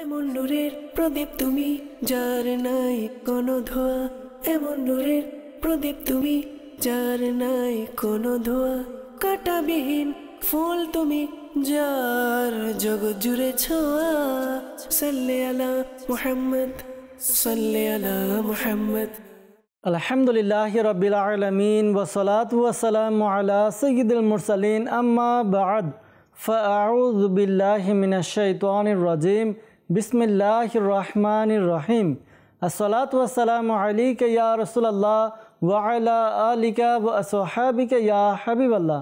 এমন নূরের প্রদীপ তুমি যার নাই কোনো ধোয়া, এমন নূরের প্রদীপ তুমি যার নাই কোনো ধোয়া, কাঁটাবিহীন ফুল তুমি যার জগৎ জুড়ে ছোঁয়া। সাল্লি আলা মুহাম্মদ, সাল্লি আলা মুহাম্মদ। আলহামদুলিল্লাহি রাব্বিল আলামিন ওয়াসসালাতু ওয়াসসালামু আলা সাইয়্যিদিল মুরসালিন, আম্মা বা'দ, ফাআউযু বিল্লাহি মিনাশ শাইতানির রাজিম। বিসমিল্লাহির রহমানির রহিম। আসসালাতু ওয়াসসালামু আলাইকা ইয়া রাসূলুল্লাহ ওয়া আলা আলিকা ওয়া আসহাবিকা ইয়া হাবিবাল্লাহ।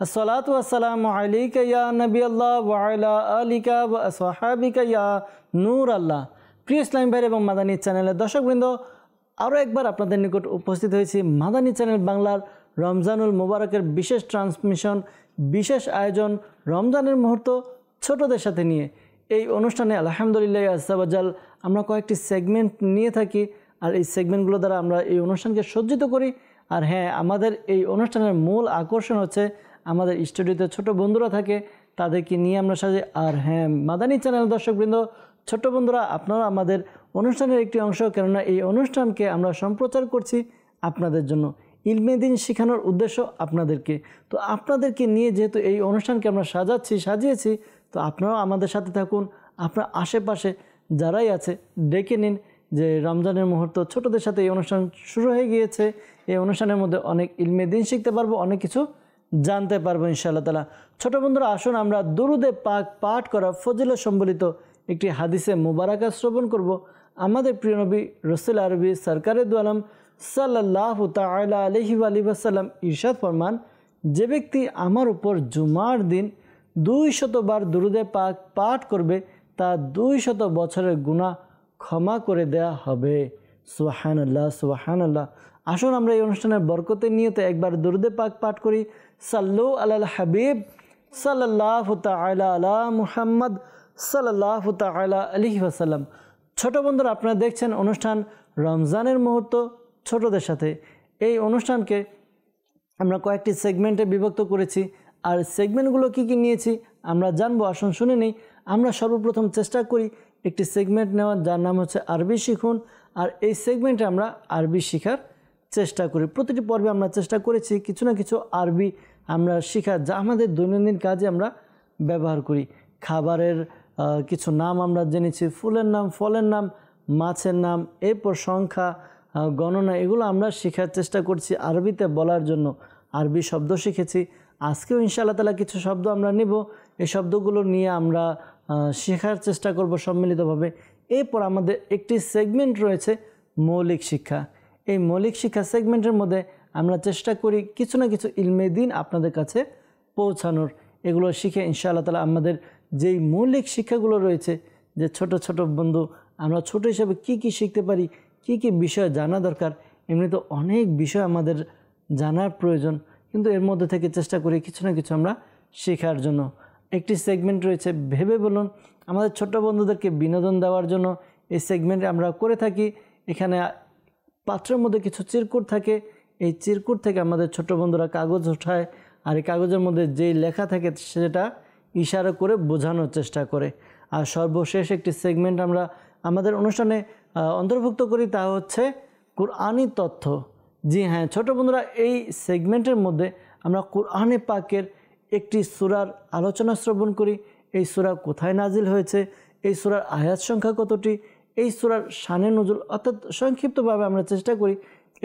আসসালাতু ওয়াসসালামু আলাইকা ইয়া নবিয়াল্লাহ ওয়া আলা আলিকা ওয়া আসহাবিকা ইয়া নূর আল্লাহ। প্রিয় ইসলামী ভাই এবং মাদানী চ্যানেলের দর্শকবৃন্দ, আরও একবার আপনাদের নিকট উপস্থিত হয়েছি মাদানী চ্যানেল বাংলার রমজানুল মুবারকের বিশেষ ট্রান্সমিশন, বিশেষ আয়োজন রমজানের মুহূর্ত ছোটদের সাথে নিয়ে। এই অনুষ্ঠানে আলহামদুলিল্লাহ আজ্জাওয়াজাল আমরা কয়েকটি সেগমেন্ট নিয়ে থাকি, আর এই সেগমেন্টগুলো দ্বারা আমরা এই অনুষ্ঠানকে সজ্জিত করি। আর হ্যাঁ, আমাদের এই অনুষ্ঠানের মূল আকর্ষণ হচ্ছে আমাদের স্টুডিওতে ছোট বন্ধুরা থাকে, তাদেরকে নিয়ে আমরা সাজি। আর হ্যাঁ, মাদানী চ্যানেল দর্শকবৃন্দ, ছোট্ট বন্ধুরা, আপনারা আমাদের অনুষ্ঠানের একটি অংশ, কেননা এই অনুষ্ঠানকে আমরা সম্প্রচার করছি আপনাদের জন্য, ইলমে দ্বীন শেখানোর উদ্দেশ্য আপনাদেরকে। তো আপনাদেরকে নিয়ে যেহেতু এই অনুষ্ঠানকে আমরা সাজিয়েছি, তো আপনারাও আমাদের সাথে থাকুন। আপনার আশেপাশে যারাই আছে ডেকে নিন, যে রমজানের মুহূর্ত ছোটদের সাথে এই অনুষ্ঠান শুরু হয়ে গিয়েছে। এই অনুষ্ঠানের মধ্যে অনেক ইলমে দ্বীন শিখতে পারবো, অনেক কিছু জানতে পারবো ইনশাআল্লাহ তাআলা। ছোট বন্ধুরা, আসুন আমরা দুরুদে পাক পাঠ করা ফজিলত সম্বলিত একটি হাদিসে মুবারাকা শ্রবণ করব। আমাদের প্রিয় নবী রাসূল আরবি সরকারে দু আলম সাল্লাল্লাহু তাআলা আলাইহি ওয়াসাল্লাম ইরশাদ ফরমান, যে ব্যক্তি আমার উপর জুমার দিন 200 বার দুরুদে পাক পাঠ করবে, তা 200 বছরের গুনাহ ক্ষমা করে দেয়া হবে। সুবহানাল্লাহ, সুবহানাল্লাহ। আসুন আমরা এই অনুষ্ঠানের বরকতের নিয়তে একবার দুরুদে পাক পাঠ করি। সাল্লু আলাল হাবিব সাল্লাল্লাহু তাআলা আলা মুহাম্মদ সাল্লাল্লাহু তাআলা আলাইহি ওয়াসাল্লাম। ছোট বন্ধুরা, আপনারা দেখছেন অনুষ্ঠান রমজানের মুহূর্ত ছোটদের সাথে। এই অনুষ্ঠানকে আমরা কয়েকটি সেগমেন্টে বিভক্ত করেছি, আর সেগমেন্টগুলো কি কি নিয়েছি আমরা জানবো। আসুন শুনে নেই। আমরা সর্বপ্রথম চেষ্টা করি একটি সেগমেন্ট নেওয়ার, যার নাম হচ্ছে আরবি শিখুন। আর এই সেগমেন্টে আমরা আরবি শেখার চেষ্টা করি। প্রতিটি পর্বে আমরা চেষ্টা করেছি কিছু না কিছু আরবি আমরা শেখার, যা আমাদের দৈনন্দিন কাজে আমরা ব্যবহার করি। খাবারের কিছু নাম আমরা জেনেছি, ফুলের নাম, ফলের নাম, মাছের নাম, এরপর সংখ্যা, গণনা, এগুলো আমরা শেখার চেষ্টা করছি আরবিতে বলার জন্য। আরবি শব্দ শিখেছি। আজকেও ইনশাআল্লাহ তাআলা কিছু শব্দ আমরা নেব, এই শব্দগুলো নিয়ে আমরা শেখার চেষ্টা করব সম্মিলিতভাবে। এরপর আমাদের একটি সেগমেন্ট রয়েছে মৌলিক শিক্ষা। এই মৌলিক শিক্ষা সেগমেন্টের মধ্যে আমরা চেষ্টা করি কিছু না কিছু ইলমে দ্বীন আপনাদের কাছে পৌঁছানোর। এগুলো শিখে ইনশাআল্লাহ তাআলা আমাদের যেই মৌলিক শিক্ষাগুলো রয়েছে, যে ছোট ছোট বন্ধু আমরা ছোট হিসাবে কি কি শিখতে পারি, কি কি বিষয় জানা দরকার। এমনি তো অনেক বিষয় আমাদের জানার প্রয়োজন, কিন্তু এর মধ্যে থেকে চেষ্টা করি কিছু না কিছু আমরা শেখার জন্য। একটি সেগমেন্ট রয়েছে ভেবে বলুন, আমাদের ছোট বন্ধুদেরকে বিনোদন দেওয়ার জন্য এই সেগমেন্টে আমরা করে থাকি। এখানে পাত্রের মধ্যে কিছু চিরকুট থাকে, এই চিরকুট থেকে আমাদের ছোট বন্ধুরা কাগজ ওঠায়, আর এই কাগজের মধ্যে যেই লেখা থাকে সেটা ইশারা করে বোঝানোর চেষ্টা করে। আর সর্বশেষ একটি সেগমেন্ট আমরা আমাদের অনুষ্ঠানে অন্তর্ভুক্ত করি, তা হচ্ছে কুরআনি তথ্য। জি হ্যাঁ ছোট বন্ধুরা, এই সেগমেন্টের মধ্যে আমরা কুরআনে পাকের একটি সূরার আলোচনা শ্রবণ করি। এই সূরা কোথায় নাজিল হয়েছে, এই সূরার আয়াত সংখ্যা কতটি, এই সূরার শানে নুজুল, অর্থাৎ সংক্ষিপ্তভাবে আমরা চেষ্টা করি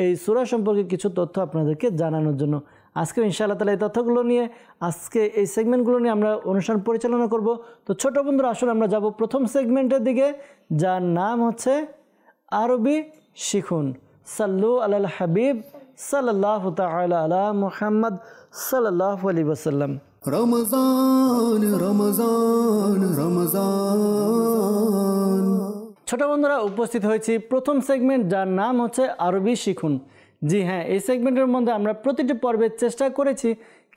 এই সূরা সম্পর্কে কিছু তথ্য আপনাদেরকে জানানোর জন্য। আজকে ইনশাআল্লাহ তাআলা এই তথ্যগুলো নিয়ে, আজকে এই সেগমেন্টগুলো নিয়ে আমরা অনুষ্ঠান পরিচালনা করব। তো ছোট বন্ধুরা, আসলে আমরা যাব প্রথম সেগমেন্টের দিকে, যার নাম হচ্ছে আরবি শিখুন। সাল্লু আলাল হাবিব সাল্লাল্লাহু তাআলা আলা মুহাম্মদ সাল্লাল্লাহু আলাইহি ওয়াসাল্লাম। রমজান রমজান রমজান। ছোট বন্ধুরা, উপস্থিত হয়েছি প্রথম সেগমেন্ট, যার নাম হচ্ছে আরবি শিখুন। জি হ্যাঁ, এই সেগমেন্টের মধ্যে আমরা প্রতিটি পর্বে চেষ্টা করেছি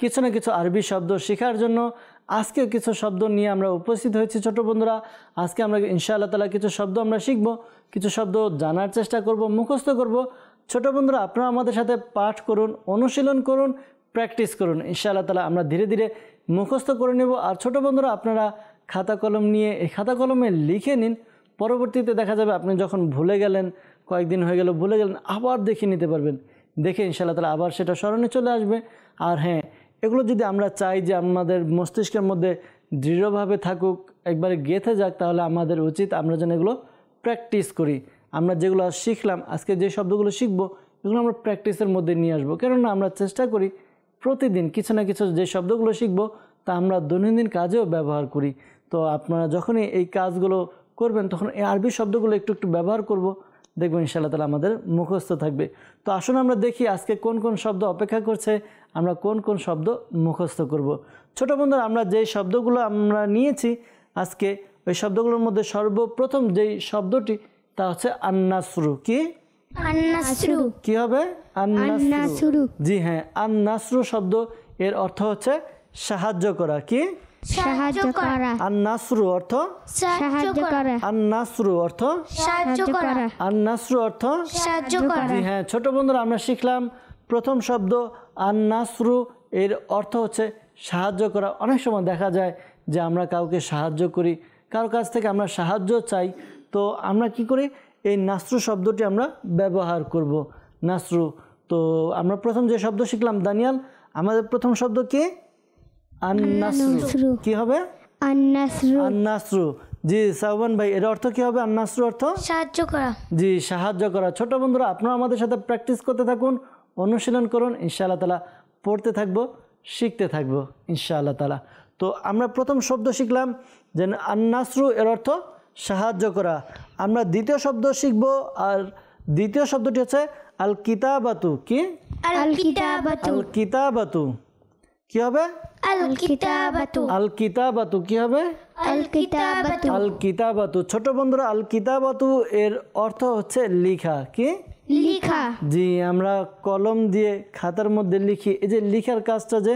কিছু না কিছু আরবি শব্দ শেখার জন্য। আজকেও কিছু শব্দ নিয়ে আমরা উপস্থিত হয়েছি ছোট বন্ধুরা। আজকে আমরা ইনশাআল্লাহ তাআলা কিছু শব্দ আমরা শিখব, কিছু শব্দ জানার চেষ্টা করব, মুখস্থ করব। ছোট বন্ধুরা, আপনারা আমাদের সাথে পাঠ করুন, অনুশীলন করুন, প্র্যাকটিস করুন। ইনশাআল্লাহ তাআলা আমরা ধীরে ধীরে মুখস্থ করে নেব। আর ছোট বন্ধুরা, আপনারা খাতা কলম নিয়ে এই খাতা কলমে লিখে নিন। পরবর্তীতে দেখা যাবে আপনি যখন ভুলে গেলেন, কয়েকদিন হয়ে গেল ভুলে গেলেন, আবার দেখে নিতে পারবেন। দেখে ইনশাআল্লাহ তাআলা আবার সেটা স্মরণে চলে আসবে। আর হ্যাঁ, এগুলো যদি আমরা চাই যে আমাদের মস্তিষ্কের মধ্যে দৃঢ়ভাবে থাকুক, একবারে গেঁথে যাক, তাহলে আমাদের উচিত আমরা যেন এগুলো প্র্যাকটিস করি। আমরা যেগুলো শিখলাম, আজকে যে শব্দগুলো শিখব, এগুলো আমরা প্র্যাকটিসের মধ্যে নিয়ে আসবো। কেননা আমরা চেষ্টা করি প্রতিদিন কিছু না কিছু যে শব্দগুলো শিখব তা আমরা দৈনন্দিন কাজেও ব্যবহার করি। তো আপনারা যখনই এই কাজগুলো করবেন তখন এই আরবি শব্দগুলো একটু একটু ব্যবহার করব, দেখবেন ইনশাআল্লাহ তাআলা আমাদের মুখস্থ থাকবে। তো আসুন আমরা দেখি আজকে কোন কোন শব্দ অপেক্ষা করছে, আমরা কোন কোন শব্দ মুখস্থ করব। ছোট বন্ধুরা, আমরা যেই শব্দগুলো আমরা নিয়েছি আজকে, ওই শব্দগুলোর মধ্যে সর্বপ্রথম যেই শব্দটি তা হচ্ছে আন-নাসরু। কি আন-নাসরু। কি হবে? আন-নাসরু। জি হ্যাঁ, আন-নাসরু শব্দ এর অর্থ হচ্ছে সাহায্য করা। কি? সাহায্য করা। আন-নাসরু অর্থ সাহায্য করা। আন-নাসরু অর্থ সাহায্য করা। আন-নাসরু অর্থ সাহায্য করা। জি হ্যাঁ ছোট বন্ধুরা, আমরা শিখলাম প্রথম শব্দ আন-নাসরু, এর অর্থ হচ্ছে সাহায্য করা। অনেক সময় দেখা যায় যে আমরা কাউকে সাহায্য করি, কারো কাছ থেকে আমরা সাহায্য চাই, তো আমরা কি করি? এই নাসরু শব্দটি আমরা ব্যবহার করব। নাসরু। তো আমরা প্রথম যে শব্দ শিখলাম দানিয়াল, আমাদের প্রথম শব্দ কি? আন-নাসরু। কি হবে? আন-নাসরু। আন-নাসরু। জি সাওবান ভাই, এর অর্থ কি হবে? আন-নাসরু অর্থ সাহায্য করা। জি সাহায্য করা। ছোট বন্ধুরা, আপনারা আমাদের সাথে প্র্যাকটিস করতে থাকুন, অনুশীলন করুন, ইনশাআল্লাহ তাআলা পড়তে থাকবো, শিখতে থাকবো ইনশাআল্লাহ তাআলা। তো আমরা প্রথম শব্দ শিখলাম যে আন-নাসরু, এর অর্থ সাহায্য করা। আমরা দ্বিতীয় শব্দ শিখব, আর দ্বিতীয় শব্দটি হচ্ছে আল কিতাবাতু। কি? আল কিতাবাতু। আল কিতাবাতু। কি হবে? আল কিতাবাতু। আল কিতাবাতু। কি হবে? আল কিতাবাতু। আল কিতাবাতু। ছোট বন্ধুরা, আল কিতাবাতু এর অর্থ হচ্ছে লেখা। কি? লেখা। জি, আমরা কলম দিয়ে খাতার মধ্যে লিখি। এই যে লেখার কাজটা, যে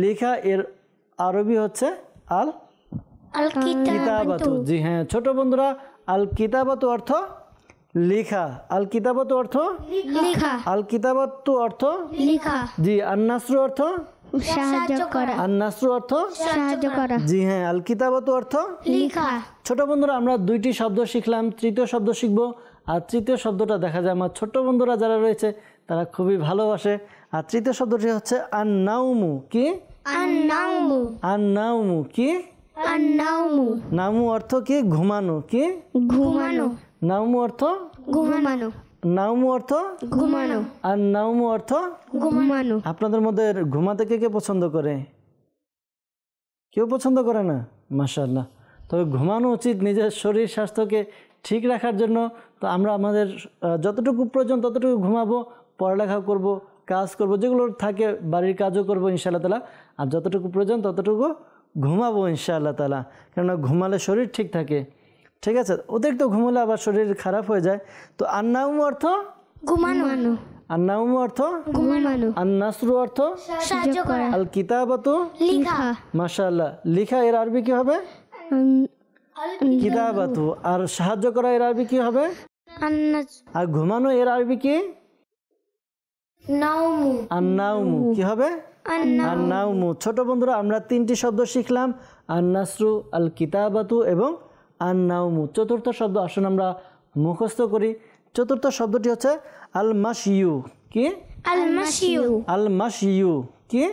লেখা, এর আরবি হচ্ছে আল আল কিতাবাতু। জি হ্যাঁ ছোট বন্ধুরা, আল কিতাবাতু অর্থ লেখা। আল কিতাবাতু অর্থ লেখা। আল কিতাবাতু অর্থ লেখা। জি। আন-নাসরু অর্থ সাহায্য করা। আন-নাসরু অর্থ সাহায্য করা। জি হ্যাঁ আল কিতাবাতু অর্থ লেখা। ছোট বন্ধুরা, আমরা দুইটি শব্দ শিখলাম, তৃতীয় শব্দ শিখব। আর তৃতীয় শব্দটা দেখা যায় আমার ছোট বন্ধুরা যারা রয়েছে তারা খুবই ভালোবাসে। আর তৃতীয় শব্দটি হচ্ছে আন-নাউমু। কি? আন-নাউমু। আন-নাউমু। কি? আন-নাউমু। নামু অর্থ কি? ঘুমানো। কি? ঘুমানো। নাউমু অর্থ ঘুমানো। নাউমু অর্থ ঘুমানো। আর নাউমু অর্থ ঘুমানো। আপনাদের মধ্যে ঘুমাতে কে কে পছন্দ করে? কেউ পছন্দ করে না? মাশাআল্লাহ। তবে ঘুমানো উচিত নিজের শরীর স্বাস্থ্যকে ঠিক রাখার জন্য। তো আমরা আমাদের যতটুকু প্রয়োজন ততটুকু ঘুমাবো, পড়ালেখা করব, কাজ করব, যেগুলো থাকে বাড়ির কাজও করব ইনশাআল্লাহ তাআলা। আর যতটুকু প্রয়োজন ততটুকু ঘুমাবো ইনশাআল্লাহ তাআলা, কেননা ঘুমালে শরীর ঠিক থাকে। ঠিক আছে? অতিরিক্ত ঘুমালে আবার শরীর খারাপ হয়ে যায়। তো আন-নাউমু অর্থ ঘুমানো। আন-নাউমু অর্থ ঘুমানো। আন-নাসরু অর্থ সাহায্য করা। আল কিতাবাতু লেখা। মাশাআল্লাহ। লেখা এর আরবি কি হবে? কিতাবাতু। আর সাহায্য করা এর আরবি কি হবে? আর ঘুমানো এর আরবি কি? নাউমু। আন-নাউমু। কি হবে? আন-নাউমু। ছোট বন্ধুরা, আমরা তিনটি শব্দ শিখলাম, আন-নাসরু, আল কিতাবাতু এবং আন-নাউমু। চতুর্থ শব্দ আসুন আমরা মুখস্থ করি। চতুর্থ শব্দটি হচ্ছে আল-মাশিয়ু। কি? আল-মাশিয়ু। আল-মাশিয়ু। কি?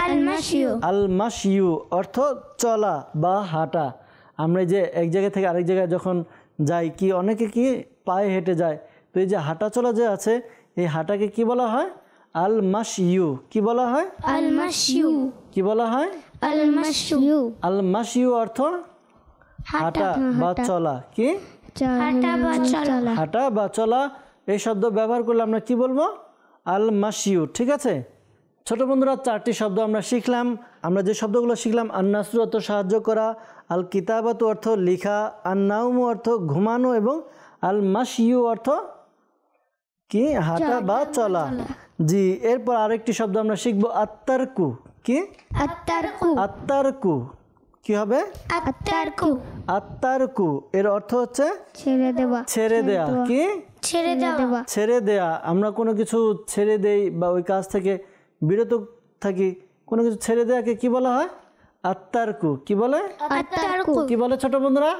আল-মাশিয়ু। আল-মাশিয়ু অর্থ চলা বা হাঁটা। আমরা যে এক জায়গা থেকে আরেক জায়গায় যখন যাই, কি অনেকে কি পায়ে হেঁটে যায়, তো এই যে হাঁটা চলা যে আছে, এই হাঁটাকে কি বলা হয়? আল-মাশিয়ু। কি বলা হয়? আল-মাশিয়ু। কি বলা হয়? আল-মাশিয়ু। আল-মাশিয়ু অর্থ হাঁটা বা চলা। কি? হাঁটা বা চলা। হাঁটা বা চলা। এই শব্দ ব্যবহার করলে আমরা কি বলবো? আল-মাশিয়ু। ঠিক আছে ছোট বন্ধুরা, চারটি শব্দ আমরা শিখলাম। আমরা যে শব্দগুলো শিখলাম, আন-নাসরু অর্থ সাহায্য করা, আল কিতাবাতু অর্থ লেখা, আন-নাউমু অর্থ ঘুমানো এবং আল-মাশিয়ু অর্থ কি? হাঁটা বা চলা। জি, এরপর আরেকটি শব্দ আমরা শিখবো, আত-তারকু। কি? আত-তারকু। আত-তারকু। কি হবে? আত-তারকু। আত-তারকু এর অর্থ হচ্ছে ছেড়ে দেওয়া। ছেড়ে দেয়া। কি? ছেড়ে দেওয়া। ছেড়ে দেয়া। আমরা কোনো কিছু ছেড়ে দেই বা ওই কাজ থেকে বিরত থাকি, কোনো কিছু ছেড়ে দেয়াকে কি বলা হয়? আত্তারকু কি বলে? আত্তারকু। কি বলে ছোট বন্ধুরা?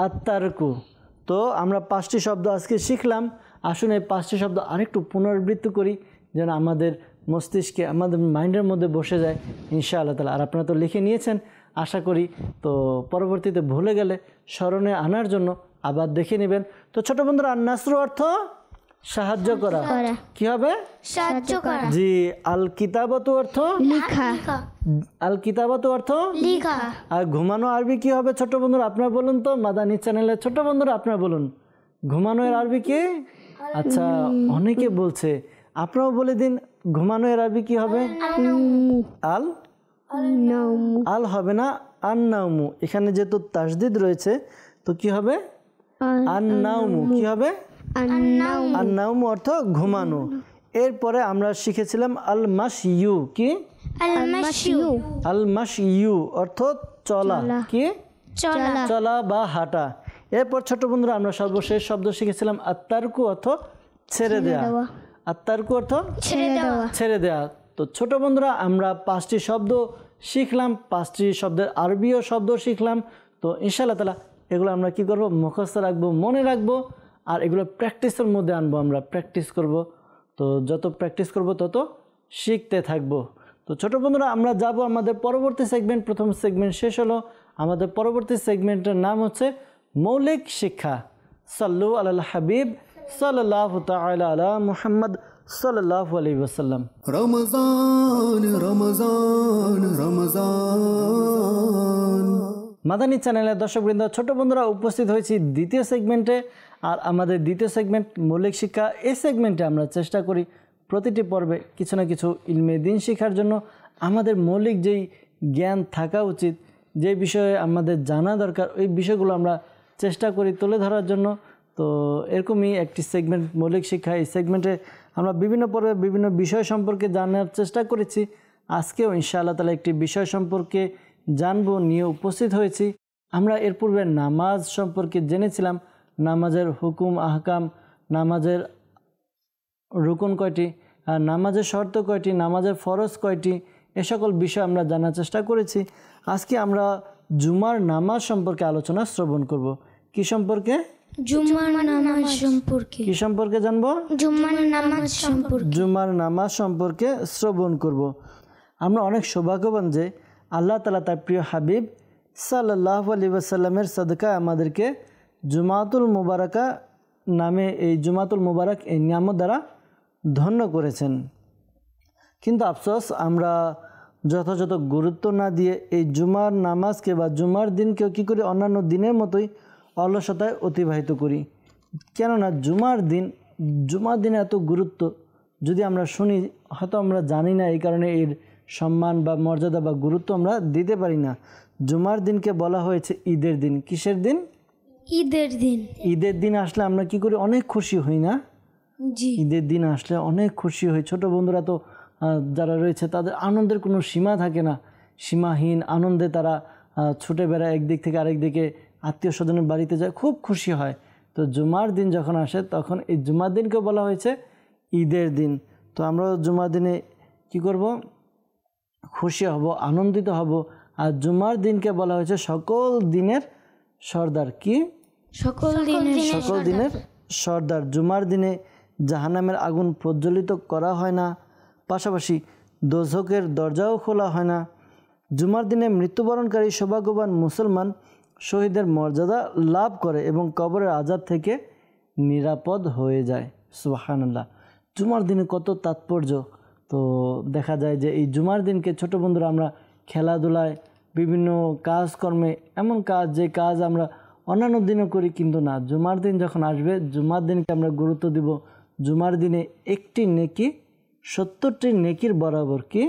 আত্তারকু। তো আমরা 5টি শব্দ আজকে শিখলাম। আসুন এই 5টি শব্দ আরেকটু পুনরাবৃত্তি করি যেন আমাদের মস্তিষ্কে আমাদের মাইন্ডের মধ্যে বসে যায় ইনশাআল্লাহ তাআলা। আর আপনারা তো লিখে নিয়েছেন আশা করি, তো পরবর্তীতে ভুলে গেলে স্মরণে আনার জন্য আবার দেখে নেবেন। তো ছোট বন্ধুরা, আন-নাসরু অর্থ সাহায্য করা। কি হবে? সাহায্য করা। জি। আল কিতাবাতু অর্থ লিখা। আল কিতাবাতু অর্থ লিখা। আর ঘুমানো আরবি কি হবে ছোট বন্ধুরা? আপনারা বলুন তো, মাদানী চ্যানেলের ছোট বন্ধুরা আপনারা বলুন, ঘুমানো এর আরবি কি? আচ্ছা, অনেকে বলছে, আপনারাও বলে দিন, ঘুমানো এর আরবি কি হবে? আল নাওমু। আল হবে না, আন-নাওমু। এখানে যেহেতু তাসদিদ রয়েছে তো কি হবে? আন-নাওমু। কি হবে? আন-নাওমু। আন-নাওমু অর্থ ঘুমানো। এরপরে আমরা শিখেছিলাম আল-মাশইউ। কি? আল-মাশইউ। আল-মাশইউ অর্থ চলা। কি? চলা। চলা বা হাঁটা। এরপর ছোট বন্ধুরা আমরা সর্বশেষ শব্দ শিখেছিলাম আত্তারকু অর্থ ছেড়ে দেয়া। আত্তারকু অর্থ ছেড়ে দেওয়া। ছেড়ে দেয়া। তো ছোট বন্ধুরা আমরা 5টি শব্দ শিখলাম, 5টি শব্দের আরবিও শব্দ শিখলাম। তো ইনশাআল্লাহ তাআলা এগুলো আমরা কি করব? মুখস্থ রাখবো, মনে রাখবো, আর এগুলো প্র্যাকটিসের মধ্যে আনবো। আমরা প্র্যাকটিস করব। তো যত প্র্যাকটিস করব তত শিখতে থাকবো। তো ছোট বন্ধুরা আমরা যাব আমাদের পরবর্তী সেগমেন্ট। প্রথম সেগমেন্ট শেষ হলো। আমাদের পরবর্তী সেগমেন্টের নাম হচ্ছে মৌলিক শিক্ষা। সাল্লু আলাল হাবিব সাল্লাল্লাহু তাআলা আলা মুহাম্মদ সাল্লাল্লাহু আলাইহি ওয়াসাল্লাম। রমজান রমজান রমজান। মাদানী চ্যানেলের দর্শকবৃন্দ, ছোট বন্ধুরা উপস্থিত হয়েছি দ্বিতীয় সেগমেন্টে। আর আমাদের দ্বিতীয় সেগমেন্ট মৌলিক শিক্ষা। এই সেগমেন্টে আমরা চেষ্টা করি প্রতিটি পর্বে কিছু না কিছু ইলমে দিন শেখার জন্য। আমাদের মৌলিক যেই জ্ঞান থাকা উচিত, যে বিষয়ে আমাদের জানা দরকার, ওই বিষয়গুলো আমরা চেষ্টা করি তুলে ধরার জন্য। তো এরকমই একটি সেগমেন্ট মৌলিক শিক্ষা। এই সেগমেন্টে আমরা বিভিন্ন পর্বে বিভিন্ন বিষয় সম্পর্কে জানার চেষ্টা করেছি। আজকেও ইনশাআল্লাহ তাআলা একটি বিষয় সম্পর্কে জানবো নিয়ে উপস্থিত হয়েছি। আমরা এর পূর্বে নামাজ সম্পর্কে জেনেছিলাম, নামাজের হুকুম আহকাম, নামাজের রুকন কয়টি, আর নামাজের শর্ত কয়টি, নামাজের ফরজ কয়টি, এ সকল বিষয় আমরা জানার চেষ্টা করেছি। আজকে আমরা জুমার নামাজ সম্পর্কে আলোচনা শ্রবণ করব। কি সম্পর্কে? জুমার নামাজ সম্পর্কে। কি সম্পর্কে জানবো? জুমার নামাজ সম্পর্কে। জুমার নামাজ সম্পর্কে শ্রবণ করব। আমরা অনেক সৌভাগ্যবান যে আল্লাহ তাআলা তার প্রিয় হাবিব সাল্লাল্লাহু আলাইহি ওয়াসাল্লামের সাদকায় আমাদেরকে জুমাতুল মুবারাকা নামে এই জুমাতুল মুবারক এই নিয়ামত দ্বারা ধন্য করেছেন। কিন্তু আফসোস আমরা যথাযথ গুরুত্ব না দিয়ে এই জুমার নামাজকে বা জুমার দিনকেও কী করি? অন্যান্য দিনের মতোই অলসতায় অতিবাহিত করি। কেননা জুমার দিনে এত গুরুত্ব যদি আমরা শুনি, হয়তো আমরা জানি না, এই কারণে এর সম্মান বা মর্যাদা বা গুরুত্ব আমরা দিতে পারি না। জুমার দিনকে বলা হয়েছে ঈদের দিন। কিসের দিন? ঈদের দিন। ঈদের দিন আসলে আমরা কি করি? অনেক খুশি হই না? জি। ঈদের দিন আসলে অনেক খুশি হই। ছোট বন্ধুরা তো যারা রয়েছে তাদের আনন্দের কোনো সীমা থাকে না, সীমাহীন আনন্দে তারা ছুটে বেড়ায় একদিক থেকে আরেক দিকে, আত্মীয় স্বজনের বাড়িতে যায়, খুব খুশি হয়। তো জুমার দিন যখন আসে তখন এই জুমার দিনকে বলা হয়েছে ঈদের দিন। তো আমরা জুমার দিনে কি করব? খুশি হব, আনন্দিত হব। আর জুমার দিনকে বলা হয়েছে সকল দিনের সর্দার। কি? সকল দিনের সর্দার। জুমার দিনে জাহান্নামের আগুন প্রজ্বলিত করা হয় না, পাশাপাশি দোজখের দরজাও খোলা হয় না। জুমার দিনে মৃত্যুবরণকারী সৌভাগ্যবান মুসলমান শহীদের মর্যাদা লাভ করে এবং কবরের আযাব থেকে নিরাপদ হয়ে যায়। সুবহানাল্লাহ। জুমার দিনে কত তাৎপর্য। তো দেখা যায় যে এই জুমার দিনকে ছোট বন্ধুরা আমরা খেলাধুলায়, বিভিন্ন কাজকর্মে, এমন কাজ যে কাজ আমরা অন্যান্য দিনও করি, কিন্তু না, জুমার দিন যখন আসবে জুমার দিনকে আমরা গুরুত্ব দিব। জুমার দিনে একটি নেকি 70টি নেকির বরাবর। কি?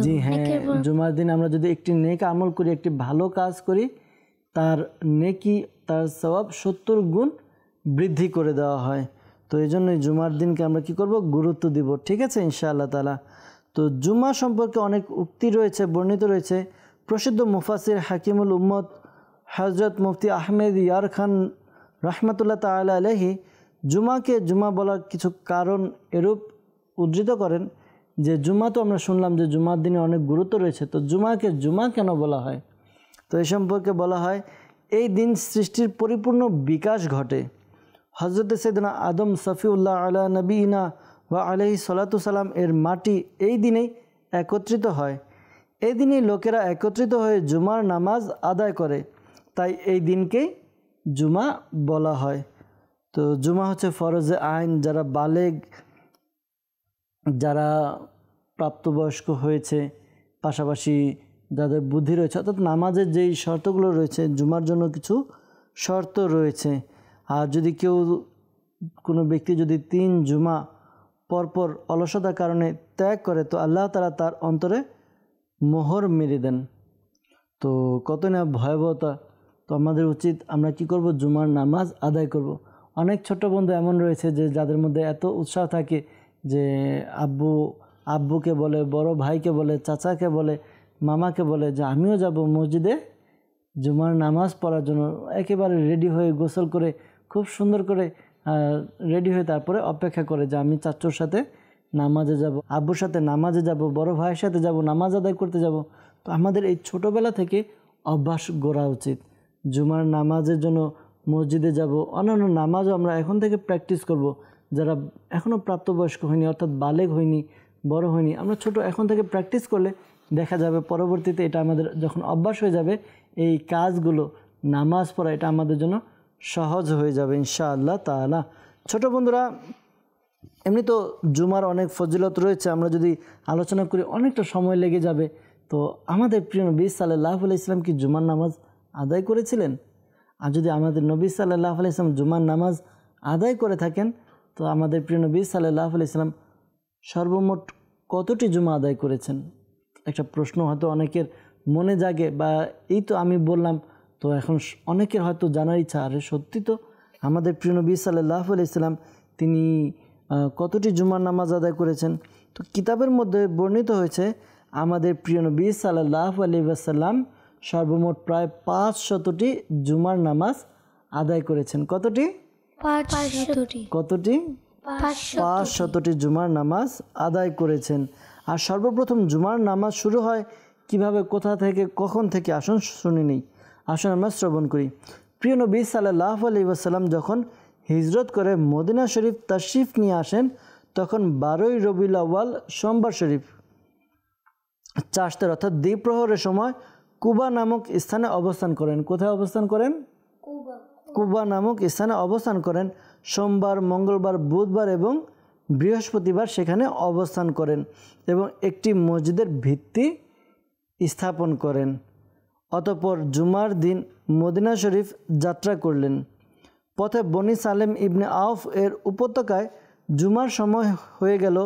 জি হ্যাঁ, জুমার দিন আমরা যদি একটি নেক আমল করি, একটি ভালো কাজ করি, তার নেকি, তার সওয়াব 70 গুণ বৃদ্ধি করে দেওয়া হয়। তো এই জন্যই জুমার দিনকে আমরা কি করব? গুরুত্ব দিব। ঠিক আছে ইনশাআল্লাহ তাআলা। তো জুমা সম্পর্কে অনেক উক্তি রয়েছে, বর্ণিত রয়েছে। প্রসিদ্ধ মুফাসির হাকিমুল উম্মত হযরত মুফতি আহমেদ ইয়ার খান রহমাতুল্লাহ তাআলা আলাইহি জুমাকে জুমা বলার কিছু কারণ এরূপ উদ্ধৃত করেন যে জুমা তো আমরা শুনলাম যে জুমার দিনে অনেক গুরুত্ব রয়েছে, তো জুমাকে জুমা কেন বলা হয়? তো এই সম্পর্কে বলা হয় এই দিন সৃষ্টির পরিপূর্ণ বিকাশ ঘটে। হজরত সৈয়দনা আদম সফিউল্লাহ আলা নবীনা ওয়া আলাইহি সালাতু সালাম এর মাটি এই দিনেই একত্রিত হয়। এই দিনেই লোকেরা একত্রিত হয়ে জুমার নামাজ আদায় করে, তাই এই দিনকেই জুমা বলা হয়। তো জুমা হচ্ছে ফরজে আইন, যারা বালেগ, যারা প্রাপ্তবয়স্ক হয়েছে, পাশাপাশি যাদের বুদ্ধি রয়েছে, অর্থাৎ নামাজের যেই শর্তগুলো রয়েছে জুমার জন্য কিছু শর্ত রয়েছে। আর যদি কোনো ব্যক্তি যদি 3 জুমা পরপর অলসতার কারণে ত্যাগ করে, তো আল্লাহ তাআলা তার অন্তরে মোহর মেরে দেন। তো কত না ভয়াবহতা। তো আমাদের উচিত আমরা কি করব? জুমার নামাজ আদায় করব। অনেক ছোট বন্ধু এমন রয়েছে যে যাদের মধ্যে এত উৎসাহ থাকে যে আব্বুকে বলে, বড় ভাইকে বলে, চাচাকে বলে, মামাকে বলে যে আমিও যাব মসজিদে জুমার নামাজ পড়ার জন্য। একেবারে রেডি হয়ে গোসল করে খুব সুন্দর করে রেডি হয়ে তারপরে অপেক্ষা করে যে আমি চাচুর সাথে নামাজে যাব, আব্বুর সাথে নামাজে যাব, বড় ভাইয়ের সাথে যাব, নামাজ আদায় করতে যাব। তো আমাদের এই ছোটোবেলা থেকে অভ্যাস গড়া উচিত জুমার নামাজের জন্য মসজিদে যাব। অন্যান্য নামাজও আমরা এখন থেকে প্র্যাকটিস করব। যারা এখনও প্রাপ্তবয়স্ক হয়নি, অর্থাৎ বালেগ হয়নি, বড় হয়নি, আমরা এখন থেকে প্র্যাকটিস করলে দেখা যাবে পরবর্তীতে এটা আমাদের যখন অভ্যাস হয়ে যাবে, এই কাজগুলো নামাজ পড়া এটা আমাদের জন্য সহজ হয়ে যাবে ইনশাআল্লাহ তাআলা। ছোট বন্ধুরা, এমনি তো জুমার অনেক ফজিলত রয়েছে, আমরা যদি আলোচনা করি অনেকটা সময় লেগে যাবে। তো আমাদের প্রিয় নবী সাল্লাল্লাহু আলাইহি ওয়াসাল্লাম কি জুমার নামাজ আদায় করেছিলেন? আর যদি আমাদের নবী সাল্লাল্লাহু আলাইহি ওয়াসাল্লাম জুমার নামাজ আদায় করে থাকেন, তো আমাদের প্রিয় নবী সাল্লাল্লাহু আলাইহি ওয়াসাল্লাম সর্বমোট কতটি জুমা আদায় করেছেন? একটা প্রশ্ন হয়তো অনেকের মনে জাগে, বা এই তো আমি বললাম, তো এখন অনেকের হয়তো জানার ইচ্ছা, আরে সত্যি তো আমাদের প্রিয় নবী সাল্লাল্লাহু আলাইহি ওয়াসাল্লাম তিনি কতটি জুমার নামাজ আদায় করেছেন? তো কিতাবের মধ্যে বর্ণিত হয়েছে আমাদের প্রিয় নবী সাল্লাল্লাহু আলাইহি ওয়াসাল্লাম সর্বমোট প্রায় 500টি জুমার নামাজ আদায় করেছেন। কতটি? 500টি। কতটি? 500টি জুমার নামাজ আদায় করেছেন। আর সর্বপ্রথম জুমার নামাজ শুরু হয় কিভাবে, কোথা থেকে, কখন থেকে? আসুন শুনে নিই, আসুন আমরা শ্রবণ করি। প্রিয় নবী সাল্লাল্লাহু আলাইহি ওয়াসাল্লাম যখন হিজরত করে মদিনা শরীফ তাশরিফ নিয়ে আসেন, তখন 12ই রবিউল আউয়াল সোমবার শরীফ চাষতের অর্থাৎ দ্বিপ্রহরের সময় কুবা নামক স্থানে অবস্থান করেন। কোথায় অবস্থান করেন? কুবা নামক স্থানে অবস্থান করেন। সোমবার, মঙ্গলবার, বুধবার এবং বৃহস্পতিবার সেখানে অবস্থান করেন এবং একটি মসজিদের ভিত্তি স্থাপন করেন। অতঃপর জুমার দিন মদিনা শরীফ যাত্রা করলেন। পথে বনি সালেম ইবনে আউফ এর উপত্যকায় জুমার সময় হয়ে গেল,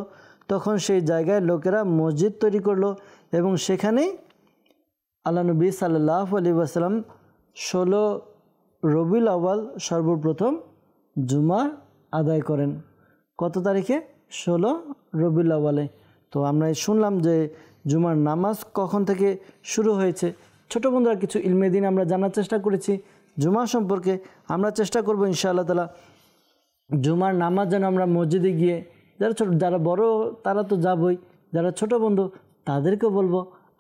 তখন সেই জায়গায় লোকেরা মসজিদ তৈরি করলো এবং সেখানেই আল্লাহ নবী সাল্লাল্লাহু আলাইহি ওয়াসাল্লাম 16 রবিউল আউয়াল সর্বপ্রথম জুমা আদায় করেন। কত তারিখে? 16 রবিউল আউয়ালে। তো আমরা শুনলাম যে জুমার নামাজ কখন থেকে শুরু হয়েছে। ছোট বন্ধুরা, কিছু ইলমে দিন আমরা জানার চেষ্টা করেছি জুমা সম্পর্কে। আমরা চেষ্টা করব ইনশাআল্লাহ তাআলা জুমার নামাজ যেন আমরা মসজিদে গিয়ে, যারা বড় তারা তো যাবই, যারা ছোট বন্ধু তাদেরকেও বলবো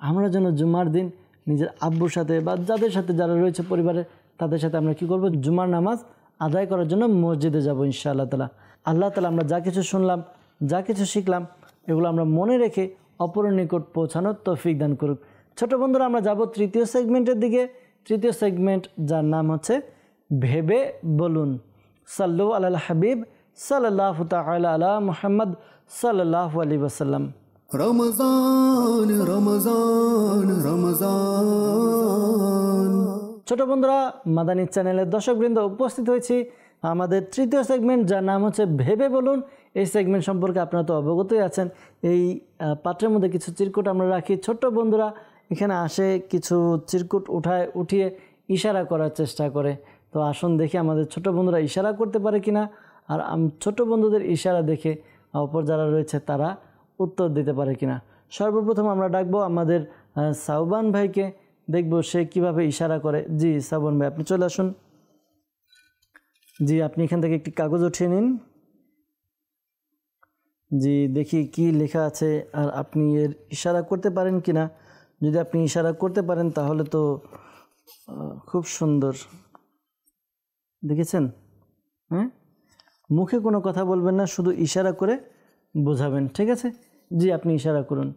আমরা যেন জুমার দিন নিজের আব্বুর সাথে বা যাদের সাথে যারা রয়েছে পরিবারে, তাদের সাথে আমরা কি করব? জুমার নামাজ আদায় করার জন্য মসজিদে যাব ইনশাআল্লাহ তাআলা। আল্লাহ তাআলা আমরা যা কিছু শুনলাম, যা কিছু শিখলাম, এগুলো আমরা মনে রেখে অপরের নিকট পৌঁছানোর তৌফিক দান করুক। ছোট বন্ধুরা, আমরা যাব তৃতীয় সেগমেন্টের দিকে। তৃতীয় সেগমেন্ট, যার নাম হচ্ছে ভেবে বলুন। সাল্লু আলাল হাবিব সাল্লাল্লাহু তাআলা আলা মুহাম্মদ সাল্লাল্লাহু আলাইহি ওয়াসাল্লাম। রমজান রমজান রমজান। ছোট বন্ধুরা, মাদানী চ্যানেলের দর্শকবৃন্দ, উপস্থিত হয়েছি আমাদের তৃতীয় সেগমেন্ট, যার নাম হচ্ছে ভেবে বলুন। এই সেগমেন্ট সম্পর্কে আপনারা তো অবগতই আছেন। এই পাত্রের মধ্যে কিছু চিরকুট আমরা রাখি, ছোট্ট বন্ধুরা এখানে আসে কিছু চিরকুট উঠিয়ে ইশারা করার চেষ্টা করে। তো আসুন দেখি আমাদের ছোট বন্ধুরা ইশারা করতে পারে কিনা, আর ছোট বন্ধুদের ইশারা দেখে অপর যারা রয়েছে তারা উত্তর দিতে পারে কিনা। সর্বপ্রথম আমরা ডাকবো আমাদের সাউবান ভাইকে, দেখব সে কিভাবে ইশারা করে। জি সাউবান ভাই, আপনি চলে আসুন। জি, আপনি এখান থেকে একটি কাগজ উঠিয়ে নিন। জি দেখি কি লেখা আছে আর আপনি এর ইশারা করতে পারেন কিনা। যদি আপনি ইশারা করতে পারেন তাহলে তো খুব সুন্দর। দেখেছেন? হ্যাঁ, মুখে কোনো কথা বলবেন না, শুধু ইশারা করে বোঝাবেন, ঠিক আছে? জি আপনি ইশারা করুন।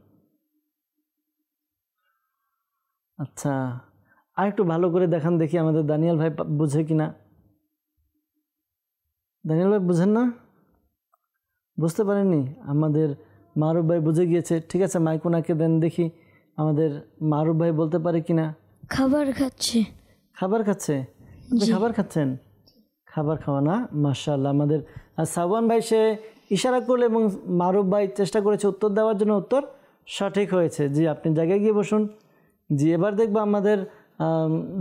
আচ্ছা, আর একটু ভালো করে দেখান দেখি আমাদের দানিয়াল ভাই বুঝে কিনা। দানিয়াল ভাই বুঝেন না? বুঝতে পারেননি? আমাদের মারুফ ভাই বুঝে গিয়েছে। ঠিক আছে, মাইক ওনাকে দেন দেখি আমাদের মারুফ ভাই বলতে পারে কিনা। খাবার খাচ্ছে। খাবার খাচ্ছে? আপনি খাবার খাচ্ছেন? খাবার খাওয়া না, মাশাআল্লাহ। আমাদের সাবওয়ান ভাই সে ইশারা করলে এবং মারুফ ভাই চেষ্টা করেছে উত্তর দেওয়ার জন্য, উত্তর সঠিক হয়েছে। জি আপনি জায়গায় গিয়ে বসুন। জি এবার দেখবো আমাদের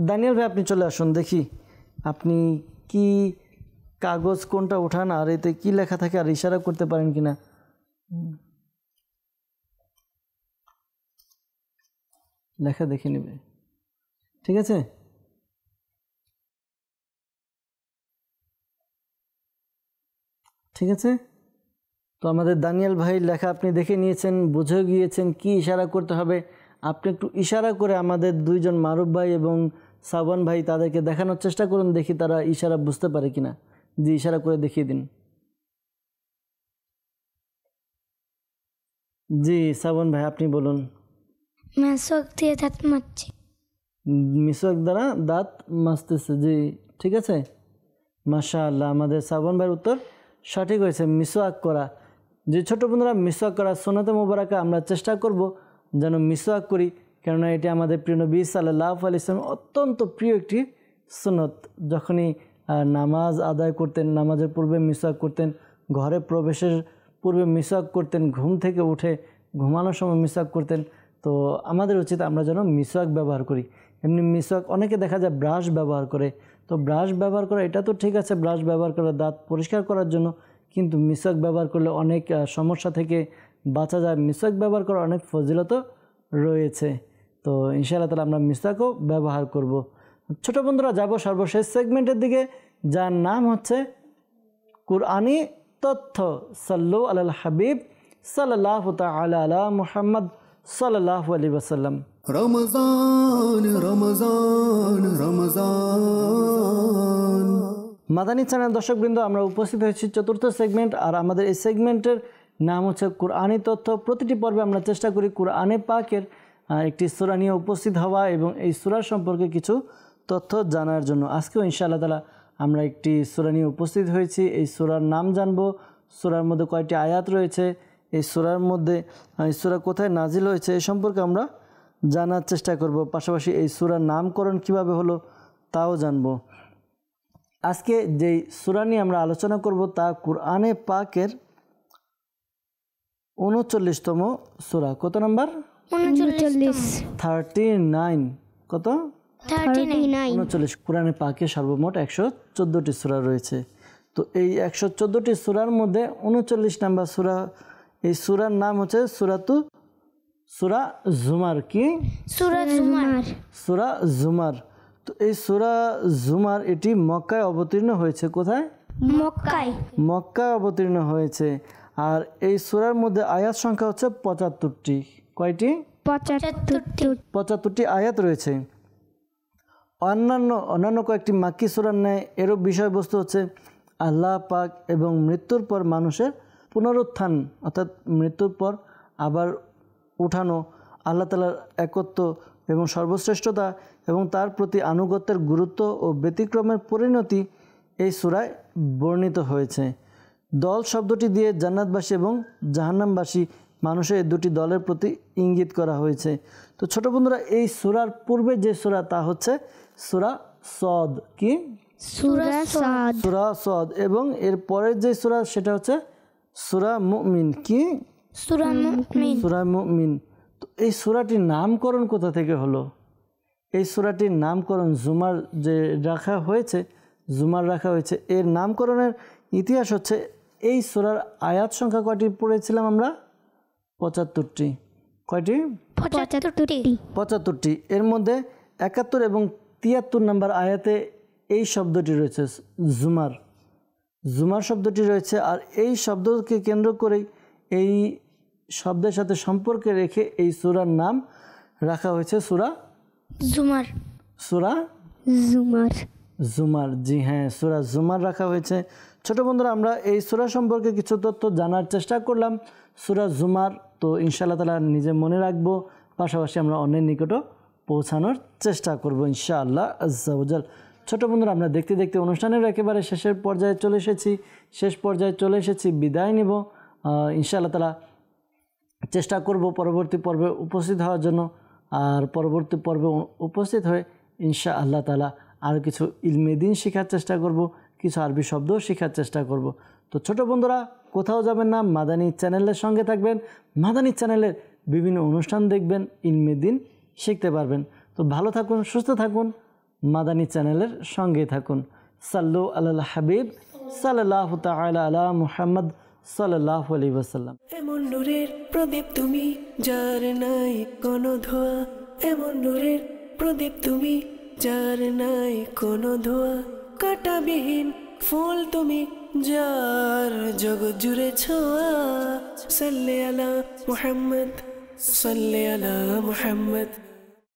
দানিয়াল ভাই, আপনি চলে আসুন দেখি আপনি কি কাগজ কোনটা উঠান আর এতে কি লেখা থাকে আর ইশারা করতে পারেন কিনা। লেখা দেখে নেবে, ঠিক আছে? ঠিক আছে, তো আমাদের দানিয়াল ভাই লেখা আপনি দেখে নিয়েছেন, বুঝে গিয়েছেন কি ইশারা করতে হবে। আপনি একটু ইশারা করে আমাদের দুইজন মারুফ ভাই এবং সাবওয়ান ভাই তাদেরকে দেখানোর চেষ্টা করুন, দেখি তারা ইশারা বুঝতে পারে কিনা। জি ইশারা করে দেখিয়ে দিন। জি সাবওয়ান ভাই আপনি বলুন। মেসক দিয়ে দাঁত মাজছে। মিসওয়াক দ্বারা দাঁত মাজতেছে। জি ঠিক আছে, মাশাআল্লাহ। আমাদের সাবওয়ান ভাইয়ের উত্তর সঠিক হয়েছে, মিসওয়াক করা। যে ছোট বন্ধুরা, মিসওয়াক করা সুন্নাতে মুবারাকা আমরা চেষ্টা করব যেন মিসওয়াক করি, কেননা এটি আমাদের প্রিয় নবী সাল্লাল্লাহু আলাইহি ওয়াসাল্লাম অত্যন্ত প্রিয় একটি সুন্নত। যখনই নামাজ আদায় করতেন, নামাজের পূর্বে মিসওয়াক করতেন, ঘরে প্রবেশের পূর্বে মিসওয়াক করতেন, ঘুম থেকে উঠে ঘুমানোর সময় মিসওয়াক করতেন। তো আমাদের উচিত আমরা যেন মিসওয়াক ব্যবহার করি। এমনি মিসওয়াক অনেকে দেখা যায় ব্রাশ ব্যবহার করে, তো ব্রাশ ব্যবহার করা এটা তো ঠিক আছে, ব্রাশ ব্যবহার করে দাঁত পরিষ্কার করার জন্য, কিন্তু মিসওয়াক ব্যবহার করলে অনেক সমস্যা থেকে বাঁচা যায়। মিসওয়াক ব্যবহার করার অনেক ফজিলতও রয়েছে। তো ইনশাআল্লাহ তাআলা আমরা মিসওয়াকও ব্যবহার করব। ছোট বন্ধুরা, যাব সর্বশেষ সেগমেন্টের দিকে, যার নাম হচ্ছে কুরআনি তথ্য। সাল্লু আলাল হাবিব সাল্লাল্লাহু তাআলা আলা মুহাম্মদ সাল্লাল্লাহু আলাইহি ওয়াসাল্লাম। রমজান রমজান রমজান। মাদানী চ্যানেল দর্শকবৃন্দ, আমরা উপস্থিত হয়েছি চতুর্থ সেগমেন্ট, আর আমাদের এই সেগমেন্টের নাম হচ্ছে কুরআনি তথ্য। প্রতিটি পর্বে আমরা চেষ্টা করি কুরআনে পাকের একটি সূরা নিয়ে উপস্থিত হওয়া এবং এই সূরার সম্পর্কে কিছু তথ্য জানার জন্য। আজকেও ইনশাআল্লাহ তাআলা আমরা একটি সূরা নিয়ে উপস্থিত হয়েছি। এই সূরার নাম জানব, সূরার মধ্যে কয়টি আয়াত রয়েছে, এই সূরার মধ্যে এই সূরা কোথায় নাজিল হয়েছে এই সম্পর্কে আমরা জানার চেষ্টা করব। পাশাপাশি এই সূরার নামকরণ কিভাবে হলো তাও জানব। আজকে যেই সূরা নিয়ে আমরা আলোচনা করব তা কুরআনে পাকের 39তম সূরা। কত নাম্বার? 39। কত? 39। কুরআনে পাকে সর্বমোট 114টি সূরা রয়েছে। তো এই 114টি সূরার মধ্যে 39 নাম্বার সূরা, এই সূরার নাম হচ্ছে সূরা জুমার। কি? সূরা জুমার। তো এই সূরা জুমার এটি মক্কায় অবতীর্ণ হয়েছে। কোথায়? মক্কায় অবতীর্ণ হয়েছে। আর এই সূরার মধ্যে আয়াত সংখ্যা হচ্ছে 75টি। কয়টি? 75টি আয়াত রয়েছে। অন্যান্য কয়েকটি মাক্কি সূরার ন্যায় এরও বিষয়বস্তু হচ্ছে আল্লাহ পাক এবং মৃত্যুর পর মানুষের পুনরুত্থান, অর্থাৎ মৃত্যুর পর আবার উঠানো, আল্লাহ তাআলার একত্ব এবং সর্বশ্রেষ্ঠতা এবং তার প্রতি আনুগত্যের গুরুত্ব ও ব্যতিক্রমের পরিণতি এই সূরায় বর্ণিত হয়েছে। দল শব্দটি দিয়ে জান্নাতবাসী এবং জাহান্নামবাসী মানুষের এই দুটি দলের প্রতি ইঙ্গিত করা হয়েছে। তো ছোট বন্ধুরা, এই সূরার পূর্বে যে সূরা তা হচ্ছে সূরা সদ। কি? সূরা সদ। এবং এর পরের যে সূরা সেটা হচ্ছে সূরা মুমিন। কি? সূরা মুমিন। তো এই সূরাটির নামকরণ কোথা থেকে হলো? এই সূরাটির নামকরণ জুমার রাখা হয়েছে। এর নামকরণের ইতিহাস হচ্ছে, এই সূরার আয়াত সংখ্যা কয়টি পড়েছিলাম আমরা? 75টি। কয়টি? 75টি। এর মধ্যে 71 এবং 73 নম্বর আয়াতে এই শব্দটি রয়েছে, জুমার শব্দটি রয়েছে। আর এই শব্দকে কেন্দ্র করেই এই শব্দের সাথে সম্পর্কে রেখে এই সূরার নাম রাখা হয়েছে সূরা জুমার। সূরা জুমার। জুমার, জি হ্যাঁ, সূরা জুমার রাখা হয়েছে। ছোট বন্ধুরা, আমরা এই সূরা সম্পর্কে কিছু তথ্য জানার চেষ্টা করলাম। সূরা জুমার তো ইনশাআল্লাহ তাআলা নিজে মনে রাখবো, পাশাপাশি আমরা অন্যের নিকটও পৌঁছানোর চেষ্টা করব ইনশাআল্লাহ আজ্জা ওয়াজাল। ছোট বন্ধুরা, আমরা দেখতে দেখতে অনুষ্ঠানের একেবারে শেষের পর্যায়ে চলে এসেছি, বিদায় নিব। ইনশাআল্লাহ তাআলা চেষ্টা করব পরবর্তী পর্বে উপস্থিত হওয়ার জন্য। আর পরবর্তী পর্বে উপস্থিত হয়ে ইনশাআল্লাহ তাআলা আরও কিছু ইলমে দ্বীন শেখার চেষ্টা করব, কিছু আরবি শব্দও শেখার চেষ্টা করব। তো ছোট বন্ধুরা, কোথাও যাবেন না, মাদানী চ্যানেলের সঙ্গে থাকবেন। মাদানী চ্যানেলের বিভিন্ন অনুষ্ঠান দেখবেন, ইলমে দ্বীন শিখতে পারবেন। তো ভালো থাকুন, সুস্থ থাকুন, মাদানী চ্যানেলের সঙ্গে থাকুন। সাল্লু আলাল হাবিব সাল্লাল্লাহু তাআলা আলা মুহাম্মদ সাল্লাল্লাহু আলাইহি ওয়াসাল্লাম। এমন নূরের প্রদীপ তুমি, যার নাই কোনো ধোয়া। এমন নূরের প্রদীপ তুমি, যার নাই কোনো ধোয়া। কাঁটাবিহীন ফুল তুমি, যার জগৎ জুড়ে ছোঁয়া। সাল্লি আলা মুহাম্মদ, সাল্লি আলা মুহাম্মদ।